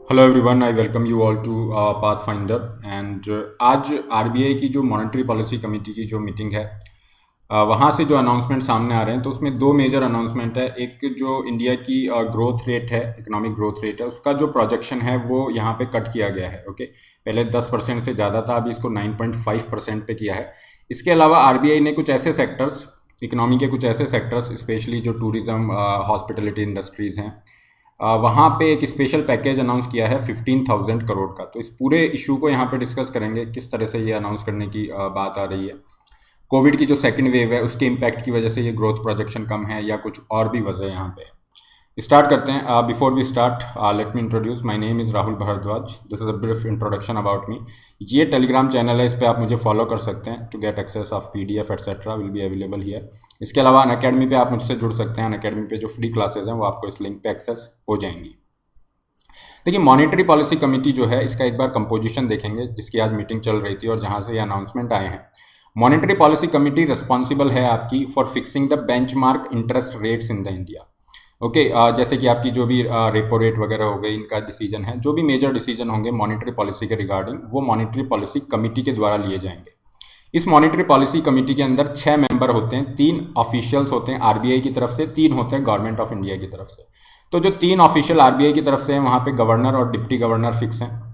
Hello everyone, I welcome you all to Pathfinder and आज RBI की जो monetary policy committee की जो मीटिंग है, वहाँ से जो अनाउंसमेंट सामने आ रहे हैं तो उसमें दो मेजर अनाउंसमेंट है। एक जो इंडिया की ग्रोथ रेट है, इकोनॉमिक ग्रोथ रेट है, उसका जो प्रोजेक्शन है वो यहाँ पे कट किया गया है। ओके, पहले 10% से ज़्यादा था, अभी इसको 9.5% पे किया है। इसके अलावा आरबीआई ने कुछ ऐसे सेक्टर्स, इकोनॉमी के कुछ ऐसे सेक्टर्स, स्पेशली जो टूरिज़्म, हॉस्पिटलिटी इंडस्ट्रीज़ हैं, वहाँ पे एक स्पेशल पैकेज अनाउंस किया है 15,000 करोड़ का। तो इस पूरे इशू को यहाँ पे डिस्कस करेंगे, किस तरह से ये अनाउंस करने की बात आ रही है। कोविड की जो सेकंड वेव है उसके इम्पैक्ट की वजह से ये ग्रोथ प्रोजेक्शन कम है या कुछ और भी वजह यहाँ पे है। स्टार्ट करते हैं। Before we start, let me introduce, my name is Rahul Bhardwaj. This is a brief introduction about me. ये टेलीग्राम चैनल है, इस पर आप मुझे फॉलो कर सकते हैं। To get access of PDF etcetera will be available here. इसके अलावा अनअकैडमी पे आप मुझसे जुड़ सकते हैं। अनअकैडमी पे जो फ्री क्लासेज हैं वो आपको इस लिंक पे एक्सेस हो जाएंगी। देखिए, मॉनेटरी पॉलिसी कमेटी जो है, इसका एक बार कंपोजिशन देखेंगे, जिसकी आज मीटिंग चल रही थी और जहाँ से ये अनाउंसमेंट आए हैं। मॉनेटरी पॉलिसी कमेटी रिस्पॉन्सिबल है आपकी for fixing the benchmark interest rates in the India. Okay, जैसे कि आपकी जो भी रेपो रेट वगैरह हो गई, इनका डिसीजन है, जो भी मेजर डिसीजन होंगे मॉनेटरी पॉलिसी के रिगार्डिंग, वो मॉनेटरी पॉलिसी कमेटी के द्वारा लिए जाएंगे। इस मॉनेटरी पॉलिसी कमेटी के अंदर 6 मेंबर होते हैं। 3 ऑफिशियल्स होते हैं आरबीआई की तरफ से, 3 होते हैं गवर्नमेंट ऑफ इंडिया की तरफ से। तो जो 3 ऑफिशियल आरबीआई की तरफ से हैं, वहाँ पे गवर्नर और डिप्टी गवर्नर फिक्स हैं।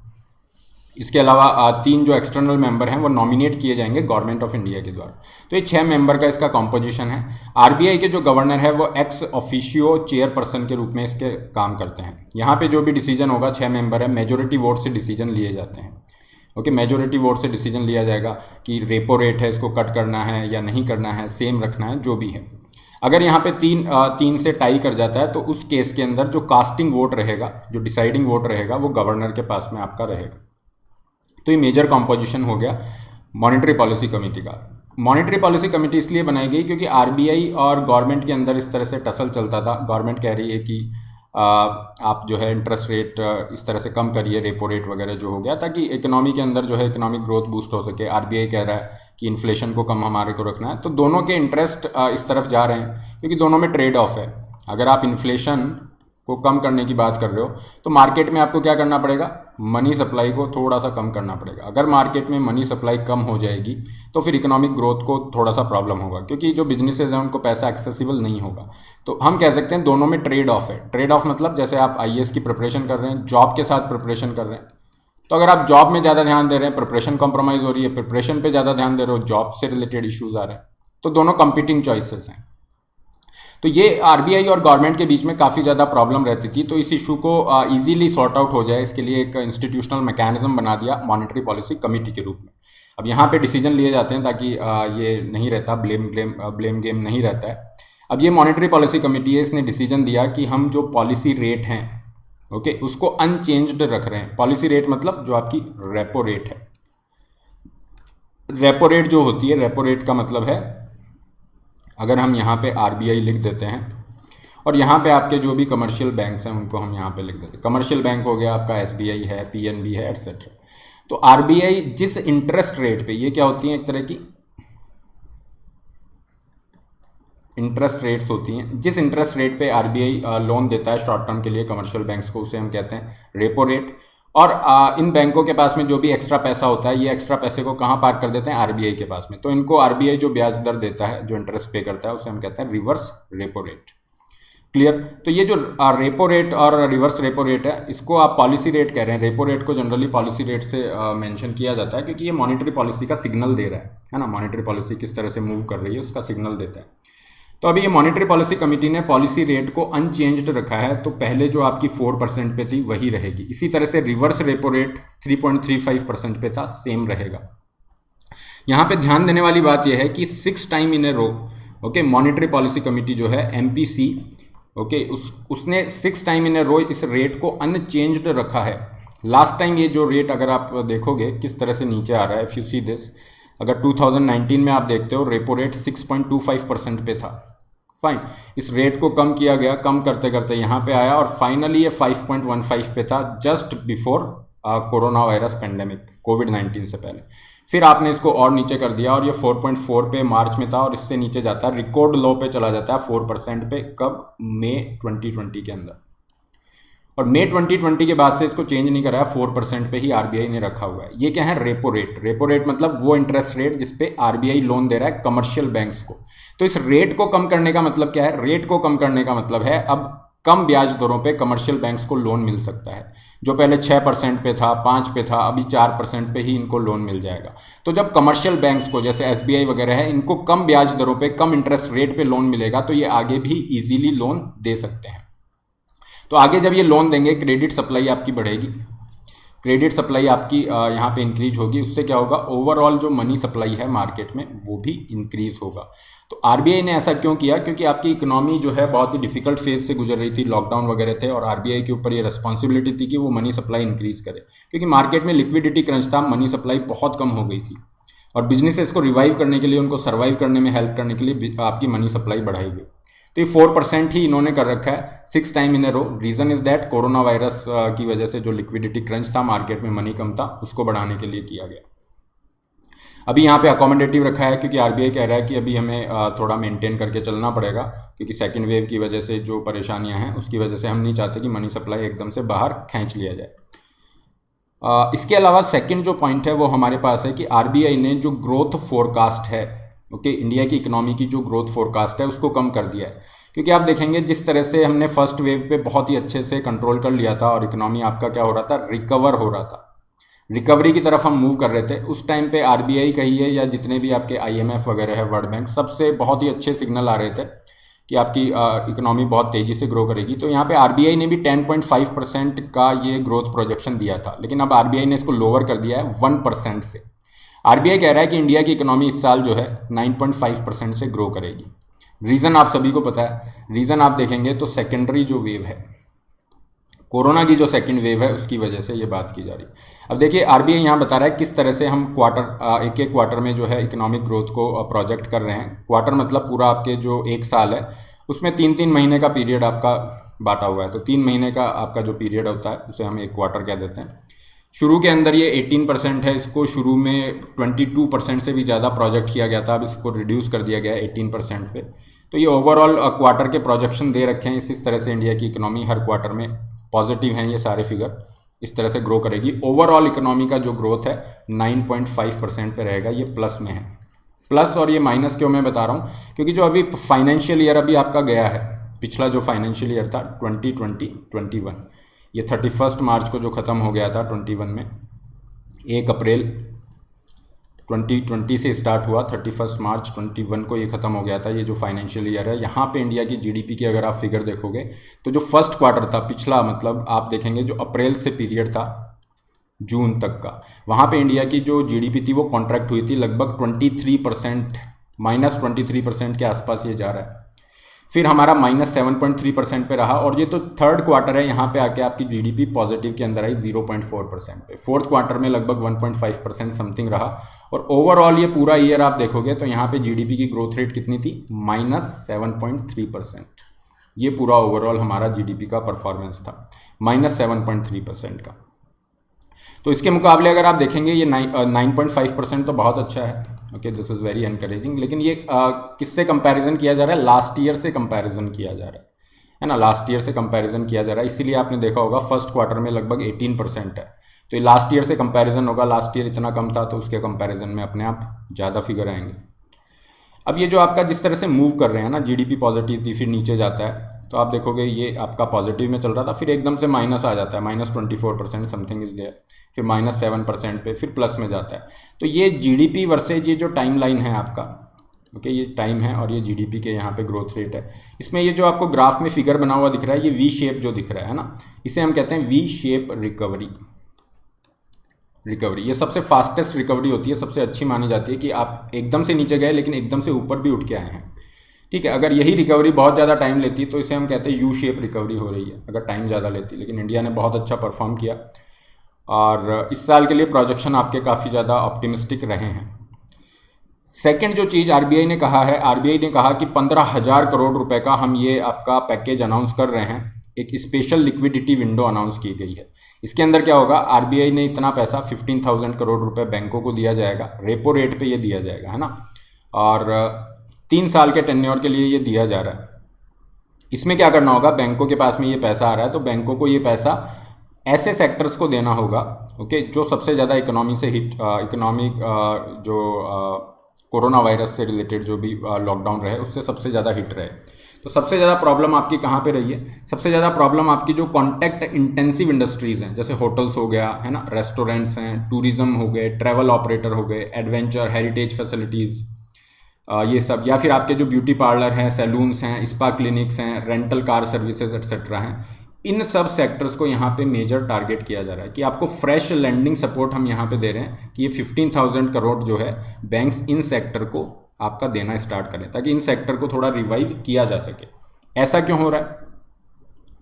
इसके अलावा 3 जो एक्सटर्नल मेंबर हैं वो नॉमिनेट किए जाएंगे गवर्नमेंट ऑफ इंडिया के द्वारा। तो ये 6 मेंबर का इसका कॉम्पोजिशन है। आरबीआई के जो गवर्नर है वो एक्स ऑफिशियो चेयरपर्सन के रूप में इसके काम करते हैं। यहाँ पे जो भी डिसीजन होगा, 6 मेंबर है, मेजोरिटी वोट से डिसीजन लिए जाते हैं। ओके, मेजोरिटी वोट से डिसीजन लिया जाएगा कि रेपो रेट है, इसको कट करना है या नहीं करना है, सेम रखना है, जो भी है। अगर यहाँ पे तीन से टाई कर जाता है तो उस केस के अंदर जो कास्टिंग वोट रहेगा, जो डिसाइडिंग वोट रहेगा, वो गवर्नर के पास में आपका रहेगा। तो ये मेजर कॉम्पोजिशन हो गया मॉनेटरी पॉलिसी कमेटी का। मॉनेटरी पॉलिसी कमेटी इसलिए बनाई गई क्योंकि आरबीआई और गवर्नमेंट के अंदर इस तरह से टसल चलता था। गवर्नमेंट कह रही है कि आप जो है इंटरेस्ट रेट इस तरह से कम करिए, रेपो रेट वगैरह जो हो गया, ताकि इकोनॉमी के अंदर जो है इकोनॉमिक ग्रोथ बूस्ट हो सके। आरबीआई कह रहा है कि इन्फ्लेशन को कम हमारे को रखना है। तो दोनों के इंटरेस्ट इस तरफ जा रहे हैं क्योंकि दोनों में ट्रेड ऑफ है। अगर आप इन्फ्लेशन को कम करने की बात कर रहे हो तो मार्केट में आपको क्या करना पड़ेगा, मनी सप्लाई को थोड़ा सा कम करना पड़ेगा। अगर मार्केट में मनी सप्लाई कम हो जाएगी तो फिर इकोनॉमिक ग्रोथ को थोड़ा सा प्रॉब्लम होगा, क्योंकि जो बिजनेसेस हैं उनको पैसा एक्सेसिबल नहीं होगा। तो हम कह सकते हैं दोनों में ट्रेड ऑफ है। ट्रेड ऑफ मतलब जैसे आप आईएएस की प्रिपरेशन कर रहे हैं, जॉब के साथ प्रिपरेशन कर रहे हैं, तो अगर आप जॉब में ज़्यादा ध्यान दे रहे हैं, प्रिपरेशन कॉम्प्रोमाइज़ हो रही है, प्रिपरेशन पे ज़्यादा ध्यान दे रहे हो, जॉब से रिलेटेड इश्यूज आ रहे हैं। तो दोनों कंपीटिंग चॉइसेस हैं। तो ये आरबीआई और गवर्नमेंट के बीच में काफ़ी ज़्यादा प्रॉब्लम रहती थी। तो इस इशू को इजीली सॉर्ट आउट हो जाए, इसके लिए एक इंस्टीट्यूशनल मैकेनिज्म बना दिया मॉनेटरी पॉलिसी कमेटी के रूप में। अब यहाँ पे डिसीजन लिए जाते हैं ताकि ये नहीं रहता, ब्लेम गेम नहीं रहता है। अब ये मॉनेटरी पॉलिसी कमेटी है, इसने डिसीजन दिया कि हम जो पॉलिसी रेट हैं, ओके, उसको अनचेंज्ड रख रहे हैं। पॉलिसी रेट मतलब जो आपकी रेपो रेट है। रेपो रेट जो होती है, रेपो रेट का मतलब है, अगर हम यहाँ पे आरबीआई लिख देते हैं और यहाँ पे आपके जो भी कमर्शियल बैंक्स हैं उनको हम यहाँ पे लिख देते हैं। कमर्शियल बैंक हो गया आपका, एसबीआई है, पीएनबी है, एटसेट्रा। तो आरबीआई जिस इंटरेस्ट रेट पे, ये क्या होती है, एक तरह की इंटरेस्ट रेट्स होती हैं, जिस इंटरेस्ट रेट पे आरबीआई लोन देता है शॉर्ट टर्म के लिए कमर्शियल बैंक्स को, उसे हम कहते हैं रेपो रेट। और इन बैंकों के पास में जो भी एक्स्ट्रा पैसा होता है, ये एक्स्ट्रा पैसे को कहाँ पार्क कर देते हैं, आरबीआई के पास में। तो इनको आरबीआई जो ब्याज दर देता है, जो इंटरेस्ट पे करता है, उसे हम कहते हैं रिवर्स रेपो रेट। क्लियर? तो ये जो रेपो रेट और रिवर्स रेपो रेट है, इसको आप पॉलिसी रेट कह रहे हैं। रेपो रेट को जनरली पॉलिसी रेट से मेंशन किया जाता है क्योंकि ये मॉनेटरी पॉलिसी का सिग्नल दे रहा है ना, मॉनेटरी पॉलिसी किस तरह से मूव कर रही है उसका सिग्नल देता है। तो अभी ये मॉनेटरी पॉलिसी कमेटी ने पॉलिसी रेट को अनचेंज्ड रखा है। तो पहले जो आपकी 4% पे थी वही रहेगी। इसी तरह से रिवर्स रेपो रेट 3.35% पे था, सेम रहेगा। यहाँ पे ध्यान देने वाली बात यह है कि 6 time in a row, okay, monetary policy committee जो है एमपीसी, ओके, उसने 6 टाइम इन ए रो इस रेट को अनचेंज्ड रखा है। लास्ट टाइम ये जो रेट अगर आप देखोगे किस तरह से नीचे आ रहा है, इफ यू सी दिस, अगर 2019 में आप देखते हो रेपो रेट 6.25% पे था। फाइन, इस रेट को कम किया गया, कम करते करते यहाँ पे आया और फाइनली ये 5.15 पे था, just before corona virus pandemic, कोविड-19 से पहले। फिर आपने इसको और नीचे कर दिया और ये 4.4 पे मार्च में था और इससे नीचे जाता है, रिकॉर्ड लो पे चला जाता है 4% पे, कब, मई 2020 के अंदर। और मई 2020 के बाद से इसको चेंज नहीं करा है, 4% पे ही आरबीआई ने रखा हुआ है। ये क्या है, रेपो रेट। रेपो रेट मतलब वो इंटरेस्ट रेट जिस पे आरबीआई लोन दे रहा है कमर्शियल बैंक्स को। तो इस रेट को कम करने का मतलब क्या है, रेट को कम करने का मतलब है अब कम ब्याज दरों पे कमर्शियल बैंक्स को लोन मिल सकता है। जो पहले 6% पे था, 5 पे था, अभी 4% पे ही इनको लोन मिल जाएगा। तो जब कमर्शियल बैंक्स को, जैसे एसबीआई वगैरह है, इनको कम ब्याज दरों पे, कम इंटरेस्ट रेट पे लोन मिलेगा तो ये आगे भी इजीली लोन दे सकते हैं। तो आगे जब ये लोन देंगे, क्रेडिट सप्लाई आपकी बढ़ेगी, क्रेडिट सप्लाई आपकी यहाँ पे इंक्रीज होगी। उससे क्या होगा, ओवरऑल जो मनी सप्लाई है मार्केट में वो भी इंक्रीज होगा। तो आरबीआई ने ऐसा क्यों किया, क्योंकि आपकी इकोनॉमी जो है बहुत ही डिफिकल्ट फेज से गुजर रही थी, लॉकडाउन वगैरह थे, और आरबीआई के ऊपर ये रिस्पॉन्सिबिलिटी थी कि वो मनी सप्लाई इंक्रीज करे, क्योंकि मार्केट में लिक्विडिटी क्रंच था, मनी सप्लाई बहुत कम हो गई थी, और बिजनेसेस को रिवाइव करने के लिए, उनको सर्वाइव करने में हेल्प करने के लिए आपकी मनी सप्लाई बढ़ाई गई। तो ये 4% ही इन्होंने कर रखा है 6 time in a row. Reason is that corona virus की वजह से जो लिक्विडिटी क्रंच था, मार्केट में मनी कम था, उसको बढ़ाने के लिए किया गया। अभी यहाँ पे अकोमोडेटिव रखा है क्योंकि आरबीआई कह रहा है कि अभी हमें थोड़ा मेंटेन करके चलना पड़ेगा, क्योंकि सेकेंड वेव की वजह से जो परेशानियाँ हैं उसकी वजह से हम नहीं चाहते कि मनी सप्लाई एकदम से बाहर खींच लिया जाए। इसके अलावा सेकंड जो पॉइंट है वो हमारे पास है कि आरबीआई ने जो ग्रोथ फोरकास्ट है, ओके, इंडिया की इकोनॉमी की जो ग्रोथ फोरकास्ट है उसको कम कर दिया है। क्योंकि आप देखेंगे जिस तरह से हमने फर्स्ट वेव पे बहुत ही अच्छे से कंट्रोल कर लिया था और इकोनॉमी आपका क्या हो रहा था, रिकवर हो रहा था, रिकवरी की तरफ हम मूव कर रहे थे, उस टाइम पे आरबीआई कहिए या जितने भी आपके आईएमएफ वगैरह है, वर्ल्ड बैंक, सबसे बहुत ही अच्छे सिग्नल आ रहे थे कि आपकी इकोनॉमी बहुत तेज़ी से ग्रो करेगी। तो यहाँ पे आरबीआई ने भी 10.5% का ये ग्रोथ प्रोजेक्शन दिया था, लेकिन अब आरबीआई ने इसको लोअर कर दिया है 1% से। आरबीआई कह रहा है कि इंडिया की इकोनॉमी इस साल जो है 9.5% से ग्रो करेगी। रीज़न आप सभी को पता है, रीज़न आप देखेंगे तो सेकेंडरी जो वेव है, कोरोना की जो सेकंड वेव है, उसकी वजह से ये बात की जा रही है। अब देखिए आरबीआई यहाँ बता रहा है किस तरह से हम क्वार्टर, एक एक क्वार्टर में जो है इकोनॉमिक ग्रोथ को प्रोजेक्ट कर रहे हैं। क्वार्टर मतलब पूरा आपके जो एक साल है उसमें 3-3 महीने का पीरियड आपका बांटा हुआ है। तो 3 महीने का आपका जो पीरियड होता है उसे हम एक क्वार्टर कह देते हैं। शुरू के अंदर ये 18% है, इसको शुरू में 22% से भी ज़्यादा प्रोजेक्ट किया गया था, अब इसको रिड्यूस कर दिया गया है 18% पे। तो ये ओवरऑल क्वार्टर के प्रोजेक्शन दे रखे हैं, इस तरह से इंडिया की इकोनॉमी हर क्वार्टर में पॉजिटिव हैं, ये सारे फिगर इस तरह से ग्रो करेगी। ओवरऑल इकोनॉमी का जो ग्रोथ है 9.5% पे रहेगा, ये प्लस में है। प्लस और ये माइनस क्यों मैं बता रहा हूँ, क्योंकि जो अभी फाइनेंशियल ईयर अभी आपका गया है, पिछला जो फाइनेंशियल ईयर था 2020-21, ये 31 मार्च को जो ख़त्म हो गया था 21 में, 1 अप्रैल 2020 से स्टार्ट हुआ, 31 मार्च 21 को ये ख़त्म हो गया था। ये जो फाइनेंशियल ईयर है, यहाँ पे इंडिया की जीडीपी की अगर आप फिगर देखोगे तो जो फर्स्ट क्वार्टर था पिछला, मतलब आप देखेंगे जो अप्रैल से पीरियड था जून तक का, वहाँ पे इंडिया की जो जीडीपी थी वो कॉन्ट्रैक्ट हुई थी लगभग 23%, -23% के आसपास ये जा रहा है। फिर हमारा -7.3% पे रहा, और ये तो थर्ड क्वार्टर है, यहाँ पे आके आपकी जीडीपी पॉजिटिव के अंदर आई 0.4% पे। फोर्थ क्वार्टर में लगभग 1.5% समथिंग रहा, और ओवरऑल ये पूरा ईयर आप देखोगे तो यहाँ पे जीडीपी की ग्रोथ रेट कितनी थी, -7.3%। ये पूरा ओवरऑल हमारा जीडीपी का परफॉर्मेंस था, -7.3% का। तो इसके मुकाबले अगर आप देखेंगे ये 9.5% तो बहुत अच्छा है, okay, this is very encouraging. लेकिन ये किससे कंपैरिजन किया जा रहा है, लास्ट ईयर से कंपैरिजन किया जा रहा है ना, लास्ट ईयर से कंपैरिजन किया जा रहा है। इसीलिए आपने देखा होगा फर्स्ट क्वार्टर में लगभग 18% है, तो ये लास्ट ईयर से कंपैरिजन होगा। लास्ट ईयर इतना कम था तो उसके कंपैरिजन में अपने आप ज़्यादा फिगर आएंगे। अब ये जो आपका जिस तरह से मूव कर रहे हैं ना, जीडीपी पॉजिटिव थी, फिर नीचे जाता है, तो आप देखोगे ये आपका पॉजिटिव में चल रहा था, फिर एकदम से माइनस आ जाता है, -24% समथिंग इज देयर, फिर -7% पे, फिर प्लस में जाता है। तो ये जीडीपी वर्सेज ये जो टाइम लाइन है आपका, ओके, ये टाइम है और ये जीडीपी के यहाँ पे ग्रोथ रेट है। इसमें ये जो आपको ग्राफ में फिगर बना हुआ दिख रहा है, ये वी शेप जो दिख रहा है ना, इसे हम कहते हैं वी शेप रिकवरी। ये सबसे फास्टेस्ट रिकवरी होती है, सबसे अच्छी मानी जाती है कि आप एकदम से नीचे गए लेकिन एकदम से ऊपर भी उठ के आए हैं, ठीक है। अगर यही रिकवरी बहुत ज़्यादा टाइम लेती तो इसे हम कहते हैं यू शेप रिकवरी हो रही है, अगर टाइम ज़्यादा लेती। लेकिन इंडिया ने बहुत अच्छा परफॉर्म किया और इस साल के लिए प्रोजेक्शन आपके काफ़ी ज़्यादा ऑप्टिमिस्टिक रहे हैं। सेकंड जो चीज़ आरबीआई ने कहा है, आरबीआई ने कहा कि 15,000 करोड़ रुपए का हम ये आपका पैकेज अनाउंस कर रहे हैं, एक स्पेशल लिक्विडिटी विंडो अनाउंस की गई है। इसके अंदर क्या होगा, आरबीआई ने इतना पैसा 15,000 करोड़ रुपए बैंकों को दिया जाएगा, रेपो रेट पे ये दिया जाएगा, है ना, और 3 साल के टेन्योर के लिए ये दिया जा रहा है। इसमें क्या करना होगा, बैंकों के पास में ये पैसा आ रहा है तो बैंकों को ये पैसा ऐसे सेक्टर्स को देना होगा, ओके, जो सबसे ज़्यादा इकोनॉमी से हिट इकोनॉमिक जो कोरोना वायरस से रिलेटेड जो भी लॉकडाउन रहे उससे सबसे ज़्यादा हिट रहे। तो सबसे ज़्यादा प्रॉब्लम आपकी कहाँ पे रही है? सबसे ज़्यादा प्रॉब्लम आपकी जो कॉन्टैक्ट इंटेंसिव इंडस्ट्रीज़ हैं, जैसे होटल्स हो गया है ना, रेस्टोरेंट्स हैं, टूरिज़्म हो गए, ट्रैवल ऑपरेटर हो गए, एडवेंचर हेरिटेज फैसिलिटीज़, ये सब, या फिर आपके जो ब्यूटी पार्लर हैं, सैलून्स हैं, स्पा क्लिनिक्स हैं, रेंटल कार सर्विसेज एट्सेट्रा हैं, इन सब सेक्टर्स को यहाँ पे मेजर टारगेट किया जा रहा है कि आपको फ्रेश लैंडिंग सपोर्ट हम यहाँ पे दे रहे हैं कि ये 15,000 करोड़ जो है बैंक्स इन सेक्टर को आपका देना स्टार्ट करें ताकि इन सेक्टर को थोड़ा रिवाइव किया जा सके। ऐसा क्यों हो रहा है?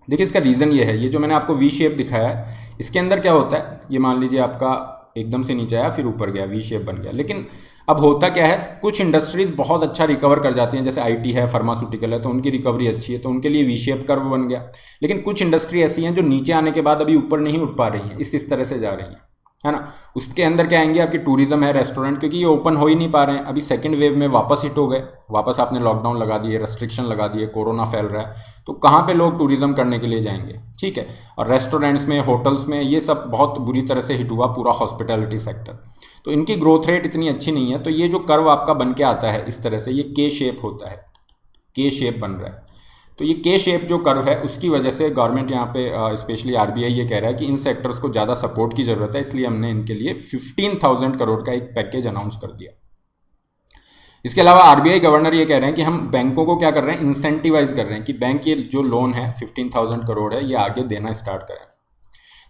देखिए, इसका रीज़न ये है, ये जो मैंने आपको वी शेप दिखाया है इसके अंदर क्या होता है, ये मान लीजिए आपका एकदम से नीचे आया फिर ऊपर गया, वी शेप बन गया, लेकिन अब होता क्या है, कुछ इंडस्ट्रीज बहुत अच्छा रिकवर कर जाती हैं, जैसे आईटी है, फार्मास्यूटिकल है, तो उनकी रिकवरी अच्छी है तो उनके लिए वी शेप कर्व बन गया। लेकिन कुछ इंडस्ट्री ऐसी हैं जो नीचे आने के बाद अभी ऊपर नहीं उठ पा रही हैं, इस तरह से जा रही हैं, है ना। उसके अंदर क्या आएंगे आपकी टूरिज्म है, रेस्टोरेंट, क्योंकि ये ओपन हो ही नहीं पा रहे हैं, अभी सेकंड वेव में वापस हिट हो गए, वापस आपने लॉकडाउन लगा दिए, रेस्ट्रिक्शन लगा दिए, कोरोना फैल रहा है, तो कहाँ पे लोग टूरिज्म करने के लिए जाएंगे, ठीक है। और रेस्टोरेंट्स में, होटल्स में, ये सब बहुत बुरी तरह से हिट हुआ, पूरा हॉस्पिटैलिटी सेक्टर, तो इनकी ग्रोथ रेट इतनी अच्छी नहीं है। तो ये जो कर्व आपका बन के आता है इस तरह से, ये के शेप होता है, के शेप बन रहा है। तो ये के शेप जो कर्व है उसकी वजह से गवर्नमेंट यहाँ पे स्पेशली आरबीआई ये कह रहा है कि इन सेक्टर्स को ज़्यादा सपोर्ट की ज़रूरत है, इसलिए हमने इनके लिए 15,000 करोड़ का एक पैकेज अनाउंस कर दिया। इसके अलावा आरबीआई गवर्नर ये कह रहे हैं कि हम बैंकों को क्या कर रहे हैं, इंसेंटिवाइज कर रहे हैं कि बैंक ये जो लोन है 15,000 करोड़ है ये आगे देना स्टार्ट करें।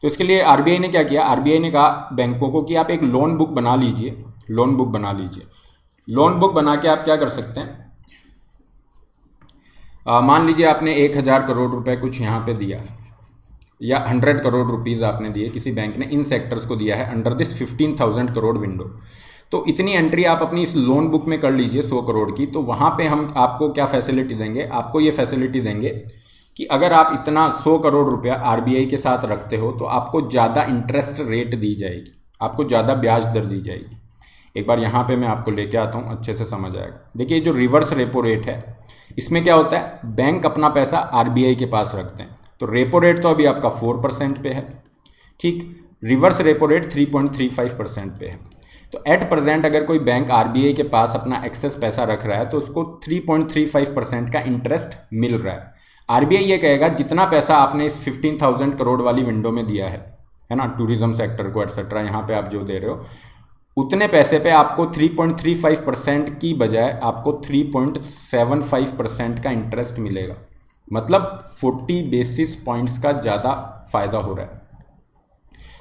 तो इसके लिए आरबीआई ने क्या किया, आरबीआई ने कहा बैंकों को कि आप एक लोन बुक बना लीजिए, लोन बुक बना लीजिए। लोन बुक बना के आप क्या कर सकते हैं, मान लीजिए आपने 1,000 करोड़ रुपए कुछ यहाँ पे दिया, या 100 करोड़ रुपीज़ आपने दिए, किसी बैंक ने इन सेक्टर्स को दिया है अंडर दिस 15,000 करोड़ विंडो, तो इतनी एंट्री आप अपनी इस लोन बुक में कर लीजिए 100 करोड़ की। तो वहाँ पे हम आपको क्या फैसिलिटी देंगे, आपको ये फैसिलिटी देंगे कि अगर आप इतना 100 करोड़ रुपया आरबीआई के साथ रखते हो तो आपको ज़्यादा इंटरेस्ट रेट दी जाएगी, आपको ज़्यादा ब्याज दर दी जाएगी। एक बार यहाँ पे मैं आपको लेके आता हूँ, अच्छे से समझ आएगा। देखिए जो रिवर्स रेपो रेट है इसमें क्या होता है, बैंक अपना पैसा आरबीआई के पास रखते हैं, तो रेपो रेट तो अभी आपका 4% पे है, ठीक, रिवर्स रेपो रेट 3.35% पे है। तो एट प्रेजेंट अगर कोई बैंक आरबीआई के पास अपना एक्सेस पैसा रख रहा है तो उसको 3.35% का इंटरेस्ट मिल रहा है। आरबीआई ये कहेगा जितना पैसा आपने इस 15,000 करोड़ वाली विंडो में दिया है ना, टूरिज्म सेक्टर को एटसेट्रा, यहाँ पे आप जो दे रहे हो उतने पैसे पे आपको 3.35% की बजाय आपको 3.75% का इंटरेस्ट मिलेगा, मतलब 40 बेसिस पॉइंट्स का ज़्यादा फ़ायदा हो रहा है।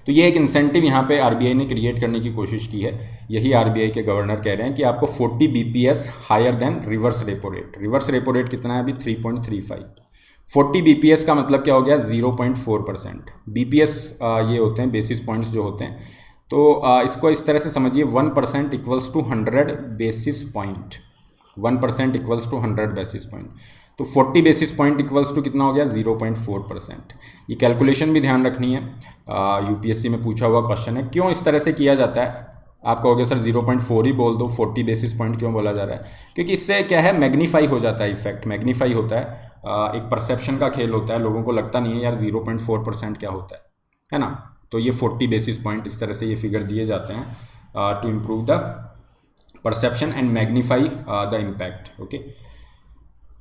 तो ये एक इंसेंटिव यहाँ पे आरबीआई ने क्रिएट करने की कोशिश की है। यही आरबीआई के गवर्नर कह रहे हैं कि आपको 40 BPS higher than reverse repo rate. Reverse repo rate कितना है अभी, 3.35। 40 बीपीएस का मतलब क्या हो गया, 0.4%। बीपीएस ये होते हैं बेसिस पॉइंट्स जो होते हैं, तो इसको इस तरह से समझिए 1% equals to 100 basis point, 1% equals to 100 basis point. तो 40 बेसिस पॉइंट इक्वल्स टू कितना हो गया, 0.4%। ये कैलकुलेशन भी ध्यान रखनी है, यूपीएससी में पूछा हुआ क्वेश्चन है। क्यों इस तरह से किया जाता है, आप कहोगे सर 0.4 ही बोल दो, 40 बेसिस पॉइंट क्यों बोला जा रहा है? क्योंकि इससे क्या है, मैग्नीफाई हो जाता है, इफेक्ट मैग्नीफाई होता है, एक परसेप्शन का खेल होता है, लोगों को लगता नहीं है यार 0.4% क्या होता है ना। तो ये 40 बेसिस पॉइंट इस तरह से ये फिगर दिए जाते हैं to improve the perception and magnify the impact, okay.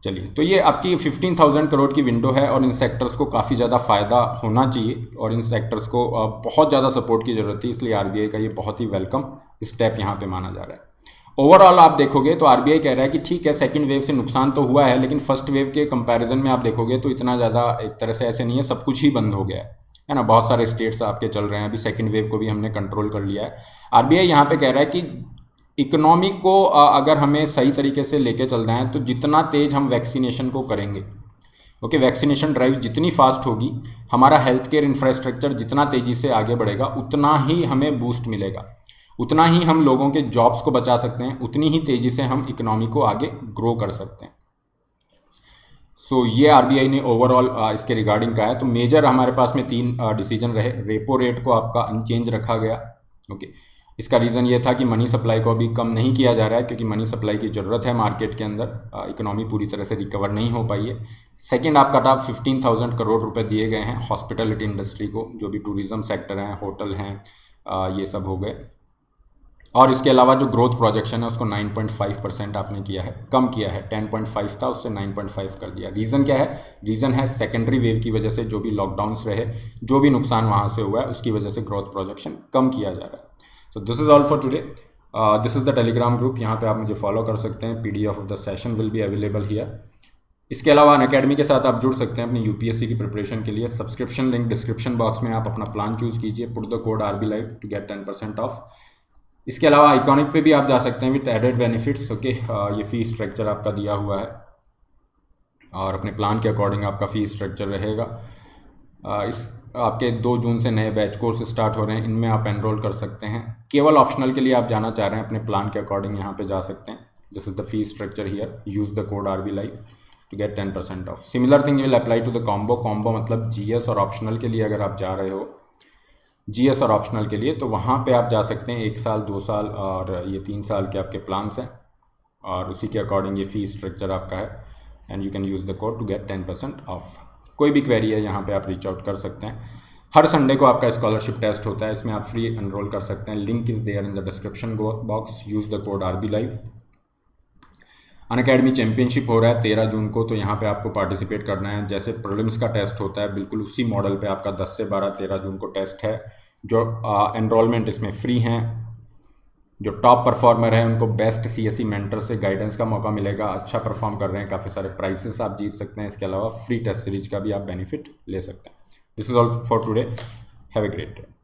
चलिए, तो ये आपकी 15,000 करोड़ की विंडो है और इन सेक्टर्स को काफ़ी ज़्यादा फ़ायदा होना चाहिए और इन सेक्टर्स को बहुत ज़्यादा सपोर्ट की ज़रूरत है, इसलिए आरबीआई का ये बहुत ही वेलकम स्टेप यहाँ पे माना जा रहा है। ओवरऑल आप देखोगे तो आरबीआई कह रहा है कि ठीक है सेकंड वेव से नुकसान तो हुआ है, लेकिन फर्स्ट वेव के कंपैरिजन में आप देखोगे तो इतना ज़्यादा एक तरह से ऐसे नहीं है, सब कुछ ही बंद हो गया है ना। बहुत सारे स्टेट्स आपके चल रहे हैं, अभी सेकंड वेव को भी हमने कंट्रोल कर लिया है। आरबीआई यहाँ पे कह रहा है कि इकोनॉमी को अगर हमें सही तरीके से लेके चलना है तो जितना तेज़ हम वैक्सीनेशन को करेंगे, ओके, वैक्सीनेशन ड्राइव जितनी फास्ट होगी, हमारा हेल्थ केयर इंफ्रास्ट्रक्चर जितना तेज़ी से आगे बढ़ेगा, उतना ही हमें बूस्ट मिलेगा, उतना ही हम लोगों के जॉब्स को बचा सकते हैं, उतनी ही तेज़ी से हम इकोनॉमी को आगे ग्रो कर सकते हैं। सो ये आरबीआई ने ओवरऑल इसके रिगार्डिंग कहा है। तो मेजर हमारे पास में 3 डिसीजन रहे। रेपो रेट को आपका अनचेंज रखा गया, ओके। इसका रीज़न ये था कि मनी सप्लाई को अभी कम नहीं किया जा रहा है, क्योंकि मनी सप्लाई की ज़रूरत है मार्केट के अंदर, इकोनॉमी पूरी तरह से रिकवर नहीं हो पाई है। सेकंड, आपका था 15,000 करोड़ रुपए दिए गए हैं हॉस्पिटलिटी इंडस्ट्री को, जो भी टूरिज़्म सेक्टर हैं, होटल हैं, ये सब हो गए। और इसके अलावा जो ग्रोथ प्रोजेक्शन है उसको 9.5% आपने किया है, कम किया है। 10.5 था, उससे 9.5 कर दिया। रीज़न क्या है? रीज़न है सेकेंडरी वेव की वजह से जो भी लॉकडाउन्स रहे, जो भी नुकसान वहाँ से हुआ है, उसकी वजह से ग्रोथ प्रोजेक्शन कम किया जा रहा है। So this is all for today. This is the Telegram group, यहाँ पे आप मुझे फॉलो कर सकते हैं। PDF of the session will be available here. इसके अलावा अनअकैडमी के साथ आप जुड़ सकते हैं अपनी UPSC की प्रिपरेशन के लिए। सब्सक्रिप्शन लिंक डिस्क्रिप्शन बॉक्स में, आप अपना प्लान चूज़ कीजिए, put the code RB Live to get 10% off. इसके अलावा आइकॉनिक पे भी आप जा सकते हैं विथ एडेड बेनिफिट्स। ओके, ये फ़ी स्ट्रक्चर आपका दिया हुआ है और अपने प्लान के अकॉर्डिंग आपका फ़ी स्ट्रक्चर रहेगा। इस आपके 2 जून से नए बैच कोर्स स्टार्ट हो रहे हैं, इनमें आप एनरोल कर सकते हैं। केवल ऑप्शनल के लिए आप जाना चाह रहे हैं, अपने प्लान के अकॉर्डिंग यहाँ पे जा सकते हैं। This is the fee structure here, use the code RB Live to get 10% off. Similar thing will apply to the combo मतलब GS और ऑप्शनल के लिए अगर आप जा रहे हो, GS और ऑप्शनल के लिए, तो वहाँ पे आप जा सकते हैं। 1 साल, 2 साल और ये 3 साल के आपके प्लान्स हैं और उसी के अकॉर्डिंग ये फ़ी स्ट्रक्चर आपका है and you can use the code to get 10% off. कोई भी क्वेरी है यहाँ पे आप रीच आउट कर सकते हैं। हर संडे को आपका स्कॉलरशिप टेस्ट होता है, इसमें आप फ्री एनरोल कर सकते हैं। Link is there in the description box. Use the code RB Live। Unacademy championship हो रहा है 13 जून को, तो यहाँ पे आपको पार्टिसिपेट करना है। जैसे प्रीलिम्स का टेस्ट होता है, बिल्कुल उसी मॉडल पे आपका 10 से 13 जून को टेस्ट है। जो एनरोलमेंट इसमें फ्री हैं। जो टॉप परफॉर्मर है उनको बेस्ट CSE मेंटर से गाइडेंस का मौका मिलेगा। अच्छा परफॉर्म कर रहे हैं, काफ़ी सारे प्राइजेस आप जीत सकते हैं। इसके अलावा फ्री टेस्ट सीरीज का भी आप बेनिफिट ले सकते हैं। This is all for today. Have a great day.